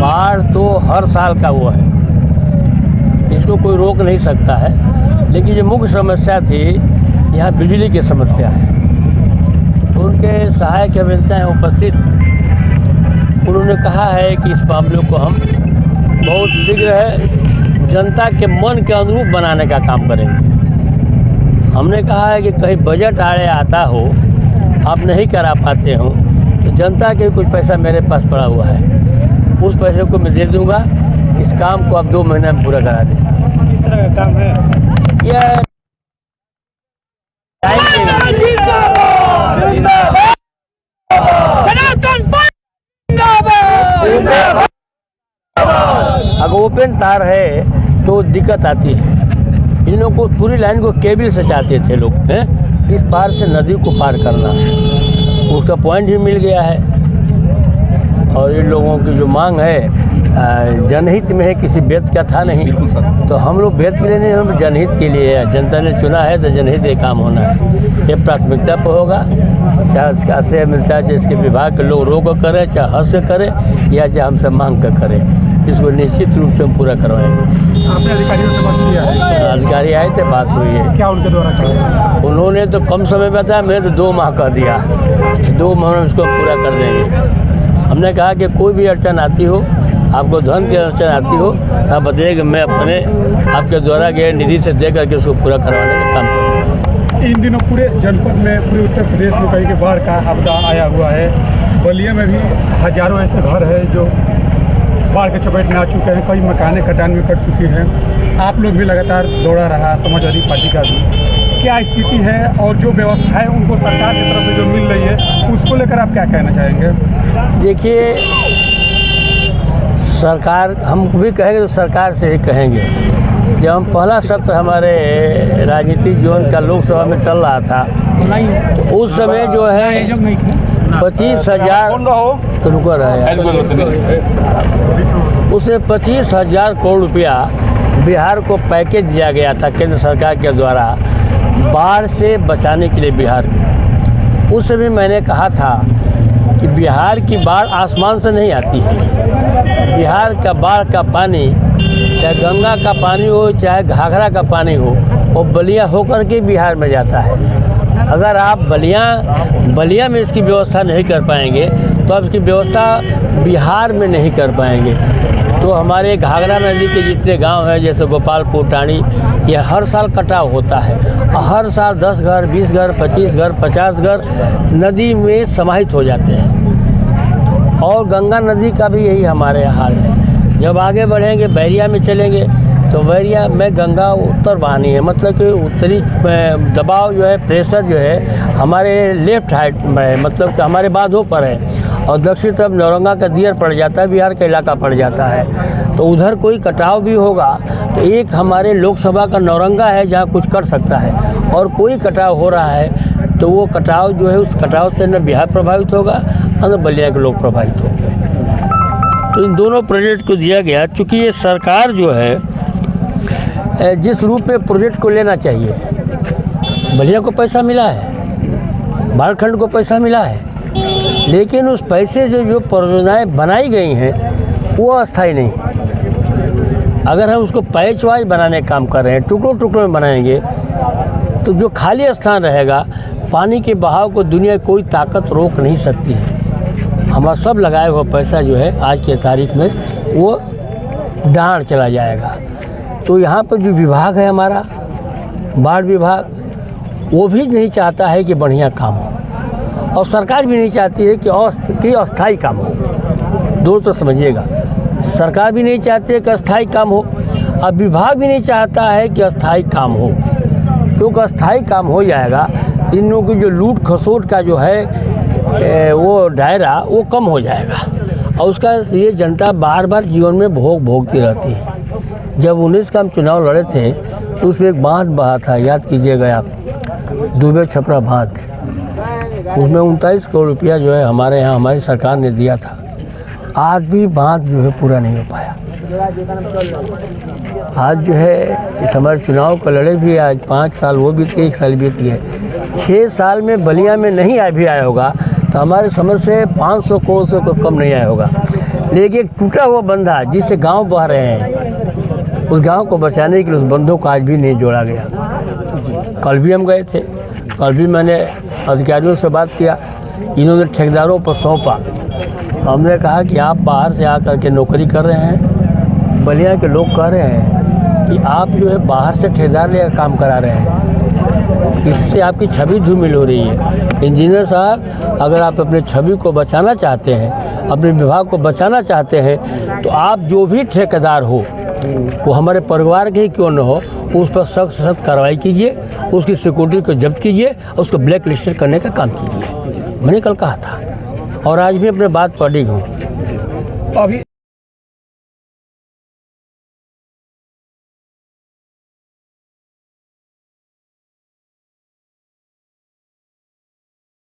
बाढ़ तो हर साल का वो है, इसको कोई रोक नहीं सकता है। लेकिन जो मुख्य समस्या थी यहाँ बिजली की समस्या है। तो उनके सहायक अभियंता हैं उपस्थित, उन्होंने कहा है कि इस मामले को हम बहुत शीघ्र है जनता के मन के अनुरूप बनाने का काम करेंगे। हमने कहा है कि कहीं बजट आड़े आता हो, आप नहीं करा पाते हो, तो जनता के कुछ पैसा मेरे पास पड़ा हुआ है, उस पैसे को मैं दे दूंगा। इस काम को आप 2 महीने में पूरा करा दें। किस तरह का काम है यह? अगर ओपन तार है तो दिक्कत आती है। इन लोगों को पूरी लाइन को केबल से चाहते थे लोग हैं, इस पार से नदी को पार करना, उसका पॉइंट भी मिल गया है। और इन लोगों की जो मांग है जनहित में है, किसी व्यक्ति का था नहीं। तो हम लोग व्यक्ति के लिए नहीं, हम जनहित के लिए है। जनता ने चुना है तो जनहित के काम होना है। ये प्राथमिकता पर होगा, चाहे उसका आशय मिलता है, चाहे इसके विभाग के लोग रोक कर करें, चाहे हद से करें या चाहे हमसे मांग कर करें, इसको निश्चित रूप से हम पूरा करवाएंगे। आपने अधिकारियों से बात किया है? अधिकारी आए थे, बात हुई है। क्या उनके द्वारा किया? उन्होंने तो कम समय बताया, मैंने तो 2 माह कह दिया। 2 माह में इसको पूरा कर देंगे। हमने कहा कि कोई भी अड़चन आती हो, आपको धन की अड़चन आती हो, तो आप बताइए कि मैं अपने आपके द्वारा गए निधि से दे करके उसको पूरा करवाने का काम करूँगा। इन दिनों पूरे जनपद में, पूरे उत्तर प्रदेश में कहीं के बाढ़ का आपदा आया हुआ है। बलिया में भी हजारों ऐसे घर हैं जो बाढ़ के चपेट में आ चुके हैं, कई मकानें कटान में कट चुकी हैं। आप लोग भी लगातार दौड़ा रहा समाजवादी पार्टी का भी, क्या स्थिति है और जो व्यवस्था है उनको सरकार की तरफ से जो मिल रही है उसको लेकर आप क्या कहना चाहेंगे? देखिए, सरकार, हम भी कहेंगे तो सरकार से ही कहेंगे। जब हम पहला सत्र हमारे राजनीतिक जीवन का लोकसभा में चल रहा था, तो उस समय जो है 25,000 तो रुका रहा है, उसमें 25,000 करोड़ रुपया बिहार को पैकेज दिया गया था केंद्र सरकार के द्वारा बाढ़ से बचाने के लिए बिहार को। उस समय मैंने कहा था कि बिहार की बाढ़ आसमान से नहीं आती है। बिहार का बाढ़ का पानी, चाहे गंगा का पानी हो, चाहे घाघरा का पानी हो, वो बलिया होकर के बिहार में जाता है। अगर आप बलिया में इसकी व्यवस्था नहीं कर पाएंगे तो आप इसकी व्यवस्था बिहार में नहीं कर पाएंगे। तो हमारे घाघरा नदी के जितने गांव हैं, जैसे गोपालपुर, टाणी, ये हर साल कटाव होता है। हर साल 10 घर, 20 घर, 25 घर, 50 घर नदी में समाहित हो जाते हैं। और गंगा नदी का भी यही हमारे हाल है। जब आगे बढ़ेंगे, बैरिया में चलेंगे, तो बैरिया में गंगा उत्तर वाहिनी है, मतलब कि उत्तरी दबाव जो है, प्रेशर जो है हमारे लेफ्ट हाइट में, मतलब कि हमारे बांधों पर है। और दक्षिण तरफ नौरंगा का दियर पड़ जाता है, बिहार का इलाका पड़ जाता है। तो उधर कोई कटाव भी होगा तो एक हमारे लोकसभा का नौरंगा है जहाँ कुछ कर सकता है, और कोई कटाव हो रहा है तो वो कटाव जो है, उस कटाव से न बिहार प्रभावित होगा न बलिया के लोग प्रभावित होंगे। तो इन दोनों प्रोजेक्ट को दिया गया, चूँकि ये सरकार जो है जिस रूप में प्रोजेक्ट को लेना चाहिए, बलिया को पैसा मिला है, झारखंड को पैसा मिला है, लेकिन उस पैसे से जो परियोजनाएं बनाई गई हैं वो अस्थायी नहीं। अगर हम उसको पैच वाइज बनाने का काम कर रहे हैं, टुकड़ों टुकड़ों में बनाएंगे, तो जो खाली स्थान रहेगा, पानी के बहाव को दुनिया कोई ताकत रोक नहीं सकती है। हमारा सब लगाया हुआ पैसा जो है आज के तारीख में वो डांड चला जाएगा। तो यहाँ पर जो विभाग है हमारा, बाढ़ विभाग, वो भी नहीं चाहता है कि बढ़िया काम हो, और सरकार भी नहीं चाहती है कि अस्थायी काम हो। दोस्तों समझिएगा, सरकार भी नहीं चाहती है कि अस्थायी काम हो, और विभाग भी नहीं चाहता है कि अस्थायी काम हो। क्योंकि अस्थायी काम हो जाएगा, इन लोगों की जो लूट खसोट का जो है वो दायरा वो कम हो जाएगा, और उसका ये जनता बार बार जीवन में भोगती रहती है। जब 19 का हम चुनाव लड़े थे तो उसमें एक बांध बहा था, याद कीजिएगा आप, दुबे छपरा बांध, उसमें 39 करोड़ रुपया जो है हमारे यहाँ हमारी सरकार ने दिया था। आज भी बांध जो है पूरा नहीं हो पाया। आज जो है इस हमारे चुनाव को लड़े भी, आज 5 साल वो बीत गए, 1 साल बीत गए, 6 साल में बलिया में नहीं भी आया होगा तो हमारे समझ से 500 करोड़ से कोई कम नहीं आया होगा। लेकिन एक टूटा हुआ बंधा जिससे गांव बह रहे हैं, उस गांव को बचाने के लिए उस बंधों को आज भी नहीं जोड़ा गया। कल भी हम गए थे, कल भी मैंने अधिकारियों से बात किया, इन्होंने ठेकेदारों पर सौंपा। हमने कहा कि आप बाहर से आकर के नौकरी कर रहे हैं, बलिया के लोग कह रहे हैं कि आप जो है बाहर से ठेकेदार लेकर काम करा रहे हैं, इससे आपकी छवि धूमिल हो रही है। इंजीनियर साहब, अगर आप अपने छवि को बचाना चाहते हैं, अपने विभाग को बचाना चाहते हैं, तो आप जो भी ठेकेदार हो, वो हमारे परिवार के ही क्यों न हो, उस पर सख्त से सख्त कार्रवाई कीजिए, उसकी सिक्योरिटी को जब्त कीजिए, उसको ब्लैक लिस्टेड करने का काम कीजिए। मैंने कल कहा था और आज भी अपने बात पर अडिग हूँ। अभी